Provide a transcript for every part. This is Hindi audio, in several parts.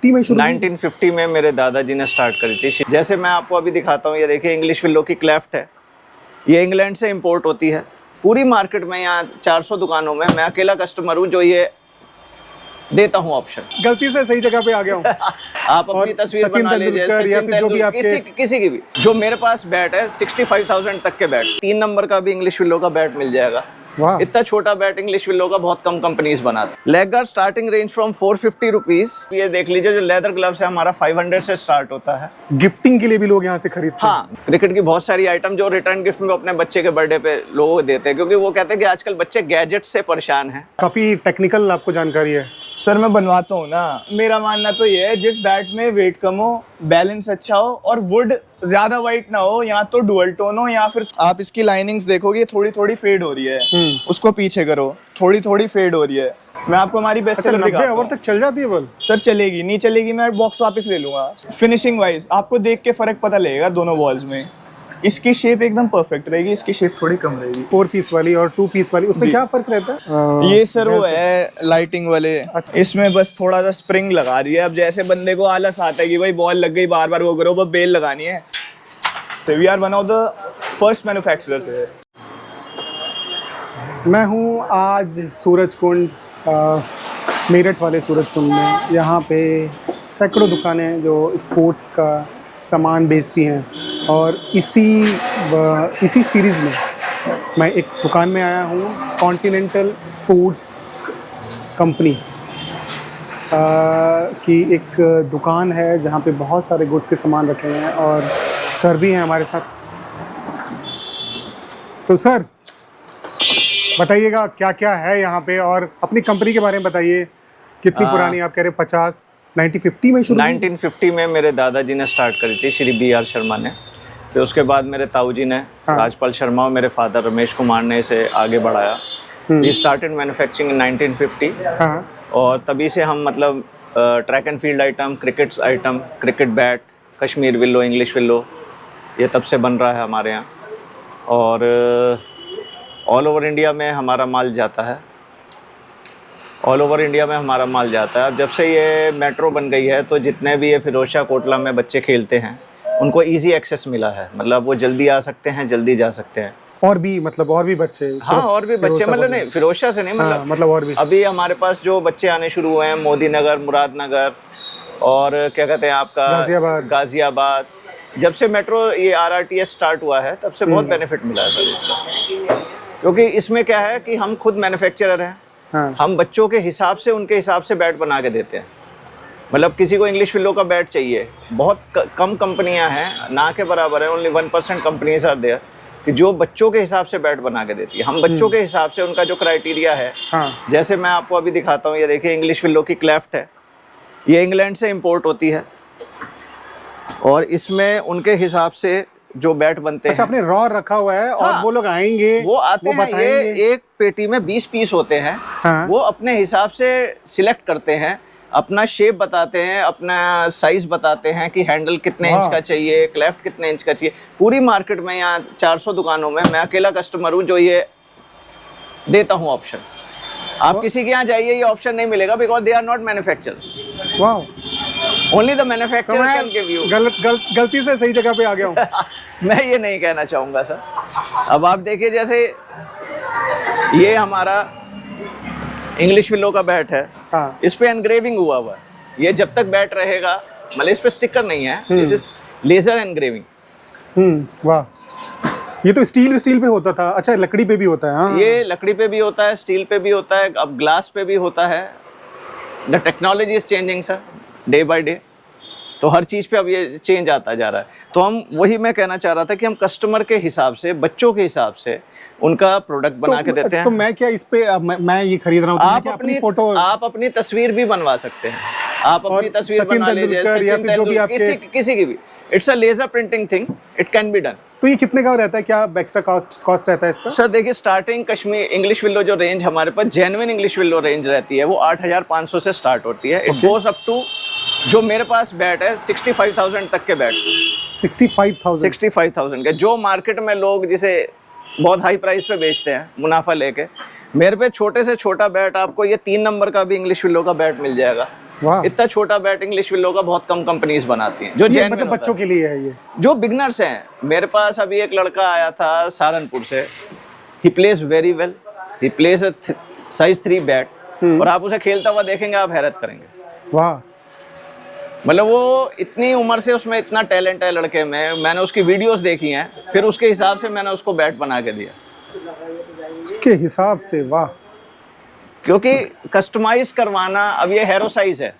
1950 में शुरू 1950 में मेरे दादाजी ने स्टार्ट करी थी। जैसे मैं आपको अभी दिखाता हूँ, ये देखिए इंग्लिश विलो की क्लेफ्ट है, ये इंग्लैंड से इंपोर्ट होती है। पूरी मार्केट में यहाँ 400 दुकानों में मैं अकेला कस्टमर हूँ जो ये देता हूँ ऑप्शन। गलती से सही जगह पे आ गया हूँ। आप अपनी तस्वीर बना लीजिए, या फिर जो भी आपके किसी की भी। जो मेरे पास बैट है 65,000 तक के बैट, 3 नंबर का भी इंग्लिश विलो का बैट मिल जाएगा। इतना छोटा बैट इंग्लिश विलो का बहुत कम कंपनीज बनाते। Leg guard starting range from 450 rupees. ये देख लीजिए, जो लेदर ग्लव्स है हमारा 500 से स्टार्ट होता है। गिफ्टिंग के लिए भी लोग यहाँ से खरीदते हैं। हाँ, क्रिकेट की बहुत सारी आइटम जो रिटर्न गिफ्ट में अपने बच्चे के बर्थडे पे लोगों को देते हैं, क्योंकि वो कहते हैं कि आजकल बच्चे गैजेट से परेशान हैं। काफी टेक्निकल आपको जानकारी है। सर मैं बनवाता हूँ ना, मेरा मानना तो ये है जिस बैट में वेट कम हो, बैलेंस अच्छा हो और वुड ज्यादा वाइट ना हो, या तो डुअल टोन हो, या फिर आप इसकी लाइनिंग्स देखोगे थोड़ी थोड़ी फेड हो रही है, उसको पीछे करो, थोड़ी थोड़ी फेड हो रही है। मैं आपको हमारी बेस्ट सेलर दिखाता हूं। 90 ओवर तक चल जाती है बॉल? सर चलेगी, नहीं चलेगी मैं बॉक्स वापस ले लूंगा। फिनिशिंग वाइज आपको देख के फर्क पता लगेगा दोनों बॉल्स में। इसकी शेप एकदम परफेक्ट रहेगी, इसकी शेप थोड़ी कम रहेगी। 4 पीस वाली और 2 पीस वाली, उसमें क्या फर्क रहता है? ये सर वो है लाइटिंग वाले। अच्छा। इसमें बस थोड़ा सा स्प्रिंग लगा रही है। अब जैसे बंदे को आलस आता है कि भाई बॉल लग गई, बार बार वो करो, वो बेल लगानी है, तो we are one of the first manufacturers है। मैं हूँ आज सूरजकुंड, मेरठ वाले सूरजकुंड में। यहाँ पे सैकड़ों दुकानें जो स्पोर्ट्स का सामान बेचती हैं, और इसी सीरीज़ में मैं एक दुकान में आया हूँ, कॉन्टिनेंटल स्पोर्ट्स कंपनी की एक दुकान है जहाँ पे बहुत सारे गुड्स के सामान रखे हुए हैं, और सर भी हैं हमारे साथ। तो सर बताइएगा क्या क्या है यहाँ पे, और अपनी कंपनी के बारे में बताइए। कितनी पुरानी? आप कह रहे 1950 में शुरू? 1950 में मेरे दादाजी ने स्टार्ट करी थी, श्री BR शर्मा ने। फिर उसके बाद मेरे ताऊजी ने, राजपाल शर्मा, और मेरे फादर रमेश कुमार ने इसे आगे बढ़ाया। We started manufacturing in 1950। और तभी से हम मतलब track and field item, crickets item, cricket bat, Kashmir willow, English willow, ये तब से बन रहा है हमारे यहाँ। और ऑल ओवर इंडिया में हमारा माल जाता है। ऑल ओवर इंडिया में हमारा माल जाता है। अब जब से ये मेट्रो बन गई है, तो जितने भी ये फिरोजशाह कोटला में बच्चे खेलते हैं उनको इजी एक्सेस मिला है। मतलब वो जल्दी आ सकते हैं, जल्दी जा सकते हैं। और भी मतलब और भी बच्चे? हाँ, और भी बच्चे, मतलब नहीं फिरोजशाह से नहीं, मतलब और भी अभी हमारे पास जो बच्चे आने शुरू हुए हैं, मोदी नगर, मुरादनगर, और क्या कहते हैं आपका गाजियाबाद। जब से मेट्रो ये RRTS स्टार्ट हुआ है, तब से बहुत बेनिफिट मिला है सर इसका। क्योंकि इसमें क्या है कि हम खुद मैन्युफैक्चरर हैं। हम बच्चों के हिसाब से, उनके हिसाब से बैट बना के देते हैं। मतलब किसी को इंग्लिश विलो का बैट चाहिए, बहुत कम कंपनियां हैं, ना के बराबर है, ओनली 1% कंपनीज आर देयर, कि जो बच्चों के हिसाब से बैट बना के देती है। हम बच्चों के हिसाब से, उनका जो क्राइटेरिया है, जैसे मैं आपको अभी दिखाता हूँ, ये देखिए इंग्लिश विलो की क्लेफ्ट है, ये इंग्लैंड से इंपोर्ट होती है, और इसमें उनके हिसाब से जो बैट बनते हैं। अच्छा, आपने रॉ रखा हुआ है? और वो लोग आएंगे, वो आते हैं, ये एक पेटी में 20 पीस होते हैं। वो अपने हिसाब से सिलेक्ट करते हैं, अपना शेप बताते हैं, अपना साइज बताते हैं कि हैंडल कितने इंच का चाहिए, क्लेफ्ट कितने इंच का चाहिए। पूरी मार्केट में यहाँ 400 दुकानों में मैं अकेला कस्टमर हूँ जो ये देता हूँ ऑप्शन। आप किसी के यहाँ जाइए, ये ऑप्शन नहीं मिलेगा, because they are not manufacturers. Wow, only the manufacturer can give you. गलती से सही जगह पे आ गया हूँ। मैं ये नहीं कहना चाहूँगा सर। अब आप देखिए, जैसे ये हमारा इंग्लिश विलो का बैट है, इस पे एनग्रेविंग हुआ हुआ है। ये जब तक बैट रहेगा, मतलब इस पे स्टिकर नहीं है, दिस इज लेजर एनग्रेविंग। वाह, ये तो स्टील पे होता था। अच्छा, लकड़ी पे भी होता है? हाँ, ये लकड़ी पे भी होता है, स्टील पे भी होता है, अब ग्लास पे भी होता है। The technology is changing sir, day by day. तो हर चीज़ पे अब ये चेंज आता जा रहा है। तो हम वही मैं कहना चाह रहा था कि हम कस्टमर के हिसाब से, बच्चों के हिसाब से उनका प्रोडक्ट बना के देते हैं। तो मैं क्या इस पे मैं ये खरीद रहा हूँ, आप अपनी फोटो, आप अपनी तस्वीर भी बनवा सकते हैं। आप अपनी तस्वीर बना लीजिए, सचिन जो भी आपके किसी की भी। It's a laser printing thing, it can be done. तो ये कितने का रहता है? क्या एक्स्ट्रा कॉस्ट रहता है इसका? सर देखिए, स्टार्टिंग कश्मीर इंग्लिश विलो जो रेंज हमारे पास जेन्युइन इंग्लिश विलो रेंज रहती है, वो 8,500 से स्टार्ट होती है। इट गोज अप टू, जो मेरे पास बैट है 65,000 तक के बैट। 65,000 के, जो मार्केट में लोग जिसे बहुत हाई प्राइस पे बेचते हैं मुनाफा लेके, मेरे पे छोटे से छोटा बैट आपको ये 3 नंबर का भी इंग्लिश विलो का बैट मिल जाएगा। वाह। इतना छोटा बैट इंग्लिश विलो का बहुत कम कंपनीज बनाती हैं, जो ये genuine मतलब होता बच्चों है। के लिए है ये? जो बिगनर्स हैं। मेरे पास अभी एक लड़का आया था सहारनपुर से, he plays very well, he plays a size 3 bat, और आप उसे खेलता हुआ देखेंगे आप हैरत करेंगे। वाह। मतलब वो इतनी उम्र से उसमें इतना टैलेंट है लड़के में, मैंने उसकी वीडियोस देखी हैं, फिर उसके हिसाब से मैंने उसको बैट बना के दिया, इसके हिसाब से। वाह। क्योंकि कस्टमाइज करवाना, अब ये हेरो साइज है,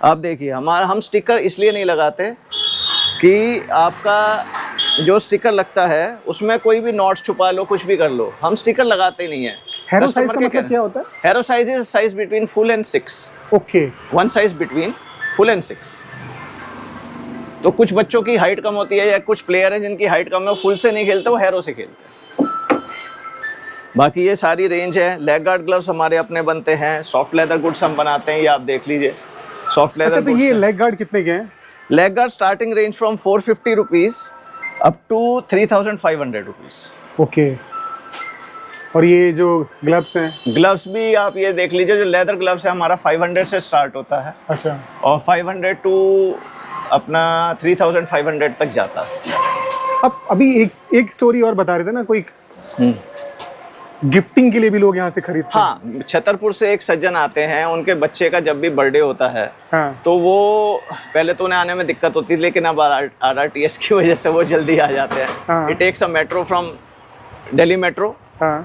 आप देखिए हम स्टिकर इसलिए नहीं लगाते कि आपका जो स्टिकर लगता है उसमें कोई भी नॉट्स छुपा लो, कुछ भी कर लो, हम स्टिकर लगाते नहीं है। हेरो साइज का मतलब क्या होता है? हेरो size is size between full and 6। Okay. One size between full and 6। तो कुछ बच्चों की हाइट कम होती है, या कुछ प्लेयर हैं जिनकी हाइट कम है, वो फुल से नहीं खेलते, वो हेरो से खेलते हैं। बाकी ये सारी रेंज है। लेग गार्ड ग्लव्स हमारे अपने बनते हैं, सॉफ्ट लेदर गुड्स हम बनाते हैं, ये आप देख लीजिए सॉफ्ट लेदर। अच्छा, तो ये लेग गार्ड कितने के हैं? Leg guard starting range from 450 rupees up to 3500 rupees. Okay. और ये जो ग्लव्स हैं? ग्लव्स भी आप ये देख लीजिए, जो लेदर ग्लव्स है हमारा 500 से स्टार्ट होता है, अच्छा। और 500 टू अपना 3500 तक जाता है। अब अभी एक स्टोरी और बता रहे थे ना, कोई गिफ्टिंग के लिए भी लोग यहाँ से खरीदते हैं। हाँ, छतरपुर से एक सज्जन आते हैं, उनके बच्चे का जब भी बर्थडे होता है, हाँ। तो वो पहले तो उन्हें आने में दिक्कत होती थी, लेकिन अब RRTS की वजह से वो जल्दी आ जाते हैं। हाँ। It takes a metro from Delhi metro, हाँ।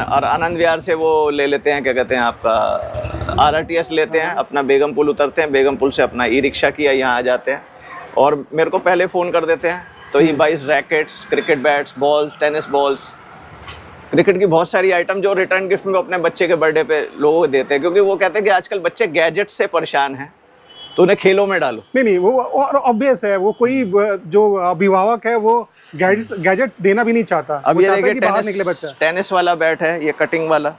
और आनंद विहार से वो ले लेते हैं, क्या कहते हैं आपका RRTS लेते हैं, अपना बेगम पुल उतरते हैं, बेगम पुल से अपना ई-रिक्शा किया यहाँ आ जाते हैं, और मेरे को पहले फ़ोन कर देते हैं, तो he buys rackets, cricket bats, balls, tennis balls, cricket की बहुत सारी आइटम जो रिटर्न गिफ्ट में अपने बच्चे के बर्थडे पे लोगों को देते हैं, क्योंकि वो कहते हैं कि आजकल बच्चे गैजेट से परेशान हैं, तो उन्हें खेलों में डालो। नहीं, वो और ऑब्वियस है, वो कोई जो अभिभावक है वो गैजेट देना भी नहीं चाहता। अब वो ये चाहता है देखिए कि बाहर निकले बच्चा। टेनिस वाला बैट है, ये कटिंग वाला,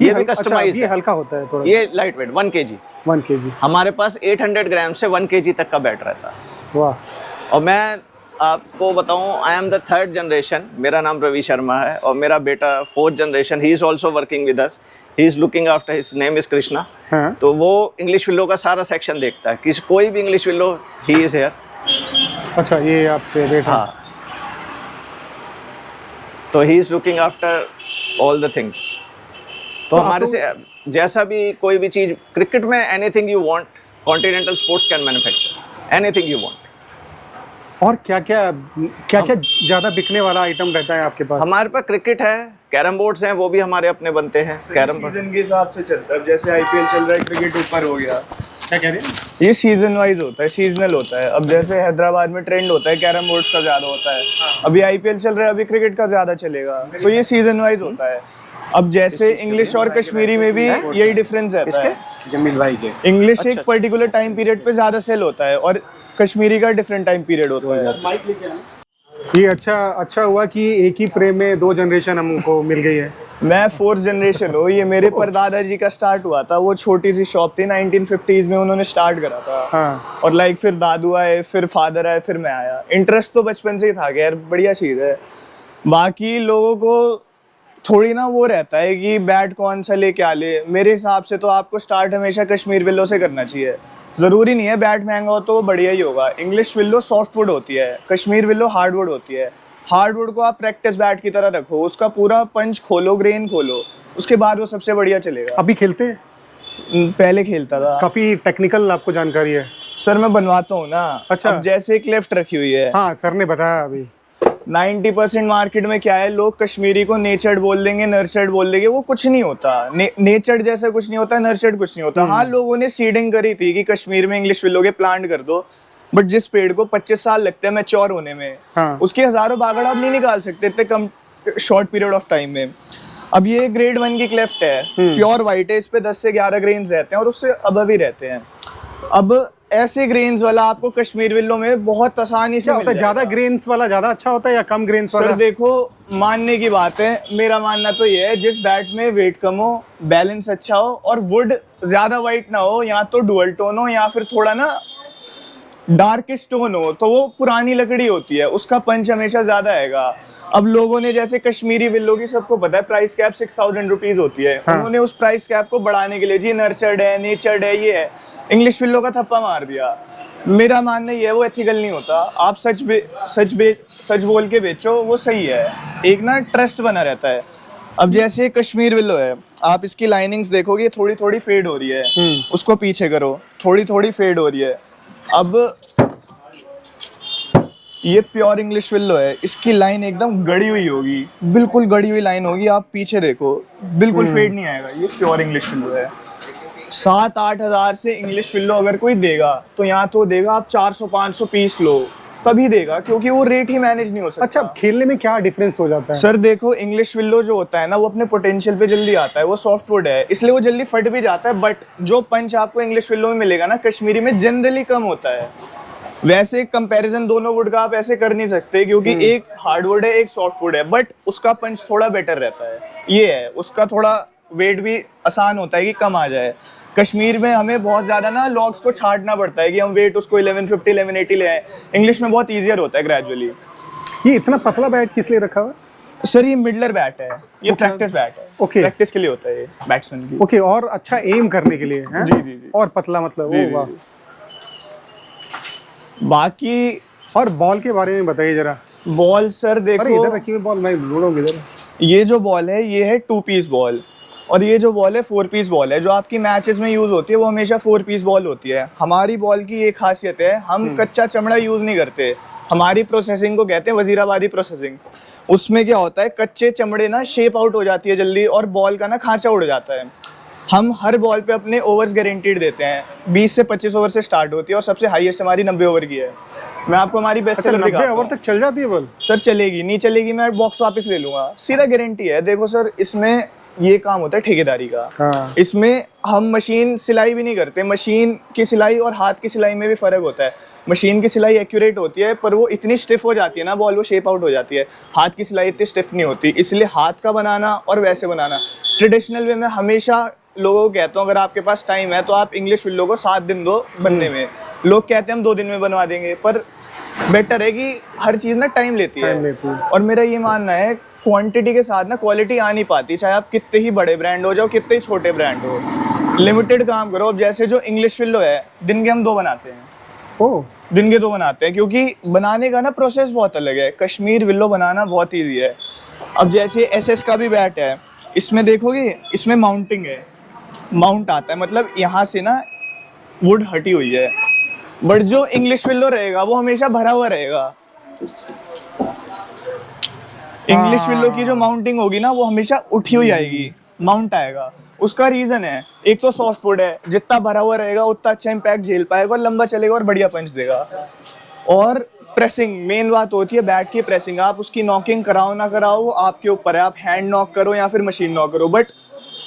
ये भी कस्टमाइज्ड ये है, हल्का होता है थोड़ा। ये लाइट वेट 1 kg। 1 kg। हमारे पास 800 ग्राम से 1 kg तक का बैट रहता है। वाह। और मैं आपको बताऊं, I am the 3rd generation, मेरा नाम रवि शर्मा है, और मेरा बेटा 4th generation, he is also working with us, he is looking after, his name is Krishna. हाँ। तो वो इंग्लिश विलो का सारा सेक्शन देखता है, किसी कोई भी English willow, he is here. अच्छा, ये आपके बेटा? हाँ, तो he is looking after all the things. तो हमारे से जैसा भी कोई भी चीज, क्रिकेट में anything you want, continental sports can manufacture anything you want. और क्या ज्यादा बिकने वाला आइटम रहता है आपके पास? हमारे पास क्रिकेट है, कैरम बोर्ड्स हैं, वो भी हमारे अपने बनते हैं। कैरम बोर्ड सीजन के हिसाब से चलता है। अब जैसे IPL चल रहा है, क्रिकेट ऊपर हो गया। क्या कह रहे हैं? ये सीजन वाइज होता है, सीजनल होता है। अब जैसे हैदराबाद में ट्रेंड होता है कैरम बोर्ड्स का ज्यादा होता है, अभी IPL चल रहा है, अभी क्रिकेट का ज्यादा चलेगा, तो ये सीजन वाइज होता है। अब जैसे इंग्लिश और कश्मीरी में भी यही डिफरेंस रहता है। जमील भाई के इंग्लिश एक पर्टिकुलर टाइम पीरियड पे ज्यादा सेल होता है, और कश्मीरी का डिफरेंट टाइम पीरियड होता है। ये अच्छा हुआ कि एक ही फ्रेम में 2 जनरेशन हमको मिल गई है। मैं 4th जनरेशन हूँ। ये मेरे परदादा जी का स्टार्ट हुआ था, वो छोटी सी शॉप थी, 1950s में उन्होंने स्टार्ट करा था। हाँ। और लाइक फिर दादू आए, फिर फादर आए, फिर मैं आया। इंटरेस्ट तो बचपन से ही था कि यार बढ़िया चीज़ है। बाकी लोगों को थोड़ी ना वो रहता है कि बैट कौन सा ले क्या ले। मेरे हिसाब से तो आपको स्टार्ट हमेशा कश्मीर विलो से करना चाहिए। ज़रूरी नहीं है बैट महंगा हो तो वो बढ़िया ही होगा। इंग्लिश विलो सॉफ्ट वुड होती है, कश्मीर विलो हार्ड वुड होती है। हार्ड वुड को आप प्रैक्टिस बैट की तरह रखो, उसका पूरा पंच खोलो, ग्रेन खोलो, उसके बाद वो सबसे बढ़िया चलेगा। अभी खेलते हैं? पहले खेलता था। काफी टेक्निकल आपको जानकारी है? सर मैं बनवाता हूँ ना। अच्छा। अब जैसे एक लेफ्ट रखी हुई है। हाँ, सर ने बताया अभी। 90% मार्केट में क्या है, लोग कश्मीरी को नेचर्ड बोल देंगे, नर्चर्ड बोल देंगे, वो कुछ नहीं होता। नेचर्ड जैसा कुछ नहीं होता, नर्चर्ड कुछ नहीं होता। हाँ, लोगों ने सीडिंग करी थी कि कश्मीर में इंग्लिश विलो के प्लांट कर दो, बट जिस पेड़ को 25 साल लगते हैं मैच्योर होने में, हाँ। उसके हजारों बागड़ आप नहीं निकाल सकते इतने कम शॉर्ट पीरियड ऑफ टाइम में। अब ये ग्रेड 1 की क्लेफ्ट है, प्योर व्हाइट है, इस पे 10 से 11 ग्रेन्स रहते हैं और उससे अब ही रहते हैं। अब ऐसे ग्रेन्स वाला आपको कश्मीर विलो में बहुत आसानी से मिल जाएगा। ज्यादा ग्रेन्स वाला ज्यादा अच्छा होता है या कम ग्रेन्स वाला? सर देखो, मानने की बात है, मेरा मानना तो ये है, जिस बैट में वेट कम हो, बैलेंस अच्छा हो और वुड ज्यादा वाइट ना हो, या तो डुअल टोन हो या फिर थोड़ा ना डार्क स्टोन हो, तो वो पुरानी लकड़ी होती है, उसका पंच हमेशा ज्यादा आएगा। अब लोगों ने जैसे कश्मीरी विल्लो की सबको पता है प्राइस कैप 6000 रुपीज होती है, हाँ। उन्होंने उस प्राइस कैप को बढ़ाने के लिए जी नर्चर्ड है, नेचर्ड है, ये है, इंग्लिश विल्लो का थप्पा मार दिया। मेरा मानना ये है वो एथिकल नहीं होता। आप सच बोल के बेचो, वो सही है, एक ना ट्रस्ट बना रहता है। अब जैसे कश्मीर विल्लो है, आप इसकी लाइनिंग्स देखोगे थोड़ी थोड़ी फेड हो रही है, उसको पीछे करो, थोड़ी थोड़ी फेड हो रही है। अब ये प्योर इंग्लिश विल्लो है, इसकी लाइन एकदम गड़ी हुई होगी, बिल्कुल गड़ी हुई लाइन होगी, आप पीछे देखो बिल्कुल फेड नहीं आएगा। ये प्योर इंग्लिश विल्लो है। 7-8 हज़ार से इंग्लिश विल्लो अगर कोई देगा तो यहाँ तो देगा आप 400-500 पीस लो, तभी देगा, क्योंकि वो रेट ही मैनेज नहीं हो सकता। अच्छा, खेलने में क्या डिफरेंस हो जाता है? सर देखो, इंग्लिश विल्लो जो होता है ना, वो अपने पोटेंशियल पे जल्दी आता है, वो सॉफ्टवुड है, इसलिए वो जल्दी फट भी जाता है। बट जो पंच आपको इंग्लिश विल्लो में मिलेगा ना, कश्मीरी में जनरली कम होता है। वैसे कंपैरिजन दोनों वुड का आप ऐसे कर नहीं सकते, क्योंकि एक हार्डवुड है, एक सॉफ्टवुड है, बट उसका पंच थोड़ा बेटर रहता है। ये है, उसका थोड़ा वेट भी आसान होता है कि कम आ जाए। कश्मीर में हमें बहुत ज्यादा ना लॉग्स को छांटना पड़ता है कि हम वेट उसको 1150 1180 ले आए। इंग्लिश में बहुत ईजियर होता है ग्रेजुअली। ये इतना पतला बैट किस लिए रखा हुआ है? सर ये मिडलर बैट है, ये प्रैक्टिस बैट है। ओके। प्रैक्टिस के लिए होता है ये बैट्समैन की। ओके, और अच्छा एम करने के लिए है? जी जी जी। और पतला मतलब, जी, ओ जी, वाह। जी। बाकी और बॉल के बारे में बताइए जरा। बॉल सर अरे देखो, इधर रखी हुई बॉल, मैं ढूंढूंगा इधर। ये जो बॉल है ये है 2 पीस बॉल, और ये जो बॉल है 4 पीस बॉल है। जो आपकी मैचेस में यूज होती है वो हमेशा 4 पीस बॉल होती है। हमारी बॉल की ये खासियत है, हम कच्चा चमड़ा यूज नहीं करते। हमारी प्रोसेसिंग को कहते हैं वजीराबादी प्रोसेसिंग। उसमें क्या होता है, कच्चे चमड़े ना शेप आउट हो जाती है जल्दी, और बॉल का ना खांचा उड़ जाता है। हम हर बॉल पे अपने ओवर्स गारंटीड देते हैं। 20 से 25 ओवर से स्टार्ट होती है, और सबसे हाईएस्ट हमारी 90 ओवर की है। मैं आपको हमारी बेस्ट अच्छा, सेलर 90 दिखाता ओवर हूं। तक चल जाती है बॉल? सर चलेगी, नहीं चलेगी मैं बॉक्स वापस ले लूंगा, सीधा गारंटी है। देखो सर, इसमें ये काम होता है ठेकेदारी का। हाँ। इसमें हम मशीन सिलाई भी नहीं करते। मशीन की सिलाई और हाथ की सिलाई में भी फर्क होता है। मशीन की सिलाई एक्यूरेट होती है, पर वो इतनी स्टिफ हो जाती है ना बॉल, वो शेप आउट हो जाती है। हाथ की सिलाई इतनी स्टिफ नहीं होती, इसलिए हाथ का बनाना और वैसे बनाना ट्रेडिशनल वे में हमेशा लोगों को कहता हूँ, अगर आपके पास टाइम है तो आप इंग्लिश विल्लो को 7 दिन दो बनने में। लोग कहते हैं हम 2 दिन में बनवा देंगे, पर बेटर है कि हर चीज़ ना टाइम लेती है। और मेरा ये मानना है, क्वांटिटी के साथ ना क्वालिटी आ नहीं पाती, चाहे आप कितने ही बड़े ब्रांड हो जाओ, कितने ही छोटे ब्रांड हो। लिमिटेड काम करो। अब जैसे जो इंग्लिश विल्लो है, दिन के हम 2 बनाते हैं। ओ, दिन के 2 बनाते हैं, क्योंकि बनाने का ना प्रोसेस बहुत अलग है। कश्मीर विल्लो बनाना बहुत ईजी है। अब जैसे एसएस का भी बैट है, इसमें देखोगे इसमें माउंटिंग है, माउंट आता है, मतलब यहाँ से ना वुड हटी हुई है। बट जो इंग्लिश विल्लो रहेगा वो हमेशा भरा हुआ रहेगा। इंग्लिश विल्लो की जो माउंटिंग होगी ना, वो हमेशा उठी हुई आएगी, माउंट आएगा। उसका रीजन है, एक तो सॉफ्ट वुड है, जितना भरा हुआ रहेगा उतना अच्छा इम्पैक्ट झेल पाएगा और लंबा चलेगा और बढ़िया पंच देगा। और प्रेसिंग मेन बात होती है बैट की प्रेसिंग। आप उसकी नॉकिंग कराओ ना कराओ वो आपके ऊपर है, आप हैंड नॉक करो या फिर मशीन नॉक करो। बट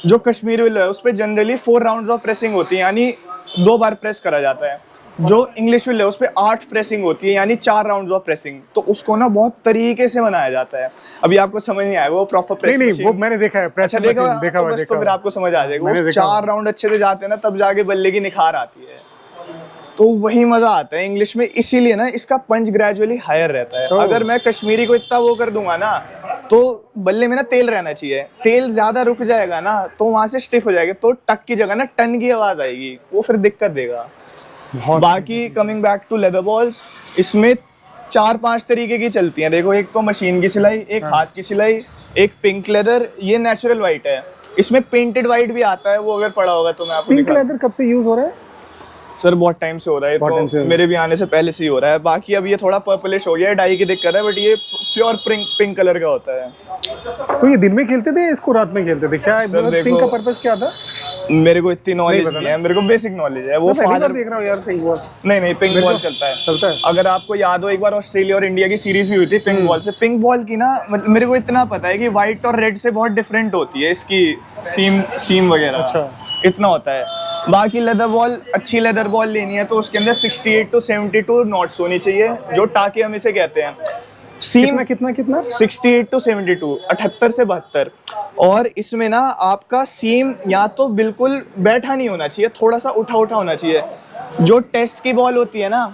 जो कश्मीर विल्लो है उस पर जनरली 4 राउंड्स ऑफ प्रेसिंग होती है, यानी 2 बार प्रेस करा जाता है। जो इंग्लिश विल्लो है उस पर 8 प्रेसिंग होती है, यानी 4 राउंड्स ऑफ प्रेसिंग। तो उसको ना बहुत तरीके से बनाया जाता है। अभी आपको समझ नहीं आएगा वो प्रॉपर प्रेस नहीं वो मैंने देखा है, प्रेस अच्छा देखा देखा हुआ, बस तो फिर आपको समझ आ जाएगा। वो 4 राउंड अच्छे से जाते हैं ना, तब जाके बल्ले की निखार आती है। तो वही मजा आता है इंग्लिश में, इसीलिए ना इसका पंच ग्रेजुअली हायर रहता है। अगर मैं कश्मीरी को इतना वो कर दूंगा ना, तो बल्ले में ना तेल रहना चाहिए। तेल ज्यादा रुक जाएगा ना तो वहां से स्टिफ हो जाएगा, तो टक की जगह ना टन की आवाज आएगी, वो फिर दिक्कत देगा। बाकी coming back to leather balls, इसमें 4-5 तरीके की चलती हैं। देखो, एक तो मशीन की सिलाई, एक हाथ की सिलाई, एक पिंक लेदर, ये नेचुरल व्हाइट है। इसमें पेंटेड व्हाइट भी आता है, वो अगर पड़ा होगा तो मैं आपको पिंक लेदर कब से यूज हो रहा है? सर बहुत टाइम से हो रहा है, तो मेरे भी आने से पहले से ही हो रहा है। बाकी अब ये थोड़ा पर्पलिश हो गया है, डाई की दिक्कत है, बट ये प्योर पिंक कलर का होता है। तो ये दिन में खेलते थे, इसको रात में खेलते थे क्या? पिंक का पर्पस क्या था? मेरे को इतनी नॉलेज नहीं है, मेरे को बेसिक नॉलेज है। वो फादर देख रहा हूँ यार, पिंक बॉल नहीं पिंक बॉल चलता है। अगर आपको याद हो, एक बार ऑस्ट्रेलिया और इंडिया की सीरीज भी हुई थी पिंक बॉल से। पिंक बॉल की ना मेरे को इतना पता है कि व्हाइट और रेड से बहुत डिफरेंट होती है इसकी सीम वगैरह। अच्छा, इतना होता है। बाकी लेदर बॉल, अच्छी लेदर बॉल लेनी है तो उसके अंदर 68 to 72 नॉट्स होनी चाहिए, जो टाके हम इसे कहते हैं। सीम कितना 68 to 72, 78 से 72। और इसमें ना आपका सीम या तो बिल्कुल बैठा नहीं होना चाहिए, थोड़ा सा उठा होना चाहिए। जो टेस्ट की बॉल होती है ना,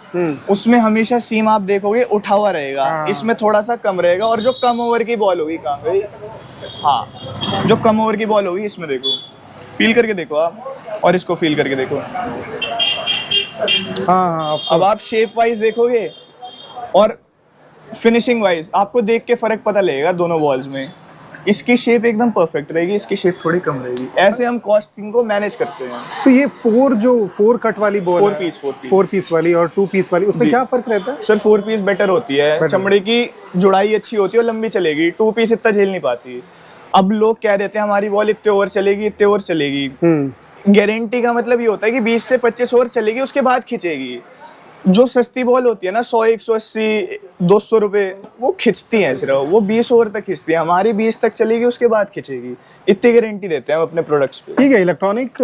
उसमें हमेशा सीम आप देखोगे उठा हुआ रहेगा, इसमें थोड़ा सा कम रहेगा। और जो कम ओवर की बॉल होगी, कहाँ गई, हाँ, जो कम ओवर की बॉल होगी इसमें देखो, फील करके देखो आप, और इसको फील करके देखो। हाँ, अब आप शेप वाइज देखोगे और फिनिशिंग वाइज आपको देख के फर्क पता लगेगा दोनों बॉल्स में। इसकी शेप एकदम परफेक्ट रहेगी, इसकी शेप थोड़ी कम रहेगी। ऐसे हम कॉस्टिंग को मैनेज करते हैं। तो ये फोर कट वाली बॉल, फोर पीस वाली और 2 पीस वाली, उसमें क्या फर्क रहता है सर? 4 पीस बेटर होती है, चमड़े की जुड़ाई अच्छी होती है और लंबी चलेगी। 2 पीस इतना झेल नहीं पाती। अब लोग कह देते हैं हमारी बॉल इतने ओवर चलेगी, इतने ओवर चलेगी। गारंटी का मतलब ये होता है कि 20 से 25 ओवर चलेगी, उसके बाद खिंचेगी। जो सस्ती बॉल होती है ना, 100, 180, 200 रुपए, वो खिंचती हैं सिर्फ, वो 20 ओवर तक खिंचती है। हमारी 20 तक चलेगी, उसके बाद खिंचेगी। इतनी गारंटी देते हैं हम अपने प्रोडक्ट्स पे। ठीक है, इलेक्ट्रॉनिक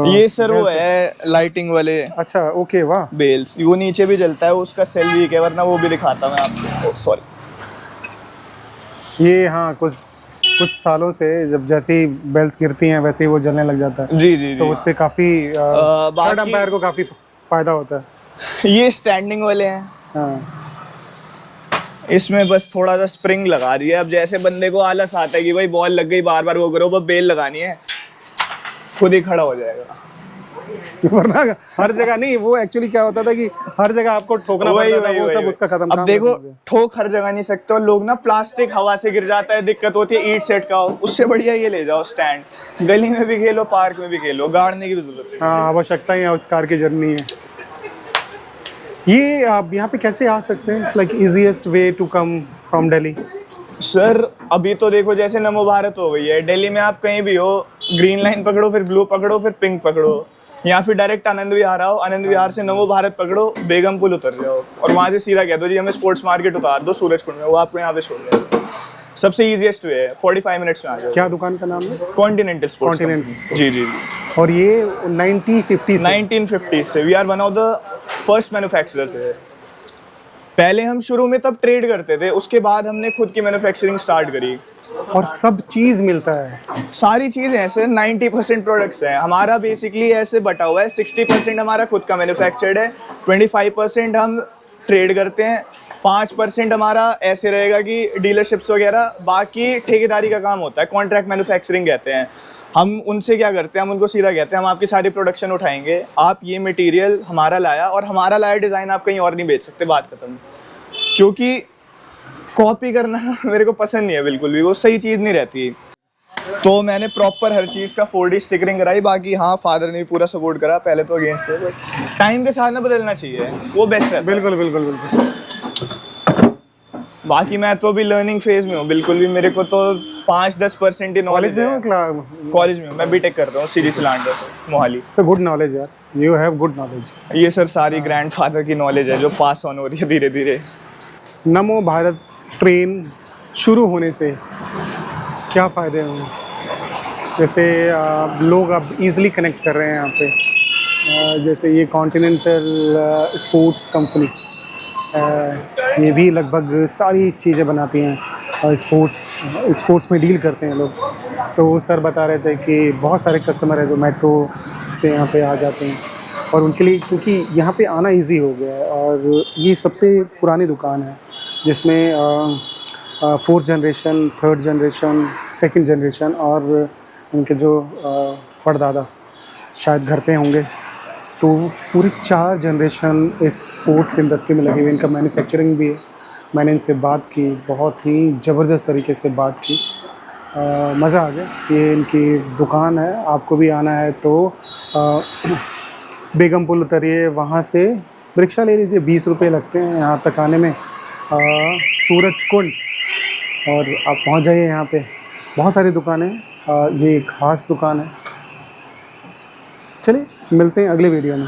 ये सर वो है लाइटिंग वाले। अच्छा, ओके, वाह। बेल्स, वो नीचे भी जलता है, उसका सेल वीक है, वरना वो भी दिखाता मैं आपको। सॉरी, ये हाँ, कुछ सालों से जब जैसे ही बेल्स गिरती हैं वैसे ही वो जलने लग जाता है। जी। तो उससे काफी थर्ड अंपायर को काफी फायदा होता है। ये स्टैंडिंग वाले हैं। हाँ, इसमें बस थोड़ा सा स्प्रिंग लगा दिया। अब जैसे बंदे को आलस आता है कि भाई बॉल लग गई, बार बार वो करो, बस बेल लगानी है, खुद ही खड़ा हो जाएगा। वरना हर जगह नहीं, वो एक्चुअली क्या होता था कि हर जगह आपको ठोकना पड़ता था, वो सब उसका खत्म। अब देखो, ठोक हर जगह नहीं सकते, और लोग ना प्लास्टिक हवा से गिर जाता है, दिक्कत होती है। ईट सेट का हो, उससे बढ़िया ये ले जाओ स्टैंड। गली में भी खेलो, पार्क में भी खेलो, गाड़ने की भी जरूरत है। हाँ, आवश्यकता ही है उस कार की जर्नी है। ये आप यहाँ पे कैसे आ सकते हैं? It's like easiest way to come from Delhi. Sir अभी तो देखो, जैसे नमो भारत हो गई है, दिल्ली में आप कहीं भी हो, ग्रीन लाइन पकड़ो, फिर ब्लू पकड़ो, फिर पिंक पकड़ो, या फिर डायरेक्ट आनंद विहार आओ, आनंद विहार से नमो भारत पकड़ो, बेगम पुल उतर जाओ, और वहाँ से सीधा कह दो जी हमें स्पोर्ट्स मार्केट उतार दो सूरज कुंड में, वो आपको यहाँ पे छोड़ देगा। सबसे इजीएस्ट वे है, 45 मिनट्स में आ जाओ। क्या दुकान का नाम है? Continental Sports. जी। और ये 1950 से we are one of the first manufacturers है। पहले हम शुरू में तब ट्रेड करते थे, उसके बाद हमने खुद की मैन्युफैक्चरिंग स्टार्ट करी। और सब चीज मिलता है, सारी चीजें ऐसे 90% प्रोडक्ट्स हैं हमारा बेसिकली ऐसे बटा हुआ है। 60% हमारा खुद का मैन्युफैक्चर्ड है, 25% हम ट्रेड करते हैं, 5% हमारा ऐसे रहेगा कि डीलरशिप्स वगैरह, बाकी ठेकेदारी का काम होता है, कॉन्ट्रैक्ट मैन्युफैक्चरिंग कहते हैं। हम उनसे क्या करते हैं, हम उनको सीधा कहते हैं हम आपकी सारी प्रोडक्शन उठाएंगे, आप ये मटेरियल हमारा लाया, और हमारा लाया डिज़ाइन आप कहीं और नहीं बेच सकते, बात खत्म। क्योंकि कॉपी करना मेरे को पसंद नहीं है बिल्कुल भी, वो सही चीज़ नहीं रहती। तो मैंने प्रॉपर हर चीज़ का 4D स्टिकरिंग कराई। बाकी हाँ, फादर ने भी पूरा सपोर्ट करा, पहले तो अगेंस्ट थे, बट टाइम के साथ ना बदलना चाहिए, वो बेस्ट है। बिल्कुल बिल्कुल बिल्कुल। बाकी मैं तो अभी लर्निंग फेज में हूँ, बिल्कुल भी मेरे को तो 5-10% ही नॉलेज है। कॉलेज में हूँ, मैं बीटेक कर रहा हूँ सीजी सिलांडर से, मोहाली। तो गुड नॉलेज यार, यू हैव गुड नॉलेज। ये सर सारी ग्रैंडफादर की नॉलेज है जो पास ऑन हो रही है धीरे धीरे। नमो भारत ट्रेन शुरू होने से क्या फ़ायदे हुए? जैसे लोग अब इजीली कनेक्ट कर रहे हैं यहाँ पे, जैसे ये कॉन्टिनेंटल स्पोर्ट्स कंपनी, ये भी लगभग सारी चीज़ें बनाती हैं और स्पोर्ट्स में डील करते हैं लोग। तो सर बता रहे थे कि बहुत सारे कस्टमर हैं जो मेट्रो से यहाँ पे आ जाते हैं, और उनके लिए क्योंकि यहाँ पे आना इजी हो गया है, और ये सबसे पुरानी दुकान है जिसमें 4th generation, 3rd generation, 2nd generation और उनके जो परदादा शायद घर पे होंगे, तो पूरे 4 जनरेशन इस स्पोर्ट्स इंडस्ट्री में लगे हुए। इनका मैन्युफैक्चरिंग भी है। मैंने इनसे बात की, बहुत ही ज़बरदस्त तरीके से बात की, मज़ा आ गया। ये इनकी दुकान है, आपको भी आना है तो बेगम पुल उतरिए, वहाँ से रिक्शा ले लीजिए, 20 रुपये लगते हैं यहाँ तक आने में, सूरज कुंड, और आप पहुँच जाइए। यहाँ पे बहुत सारी दुकानें, ये एक ख़ास दुकान है। चलिए मिलते हैं अगले वीडियो में।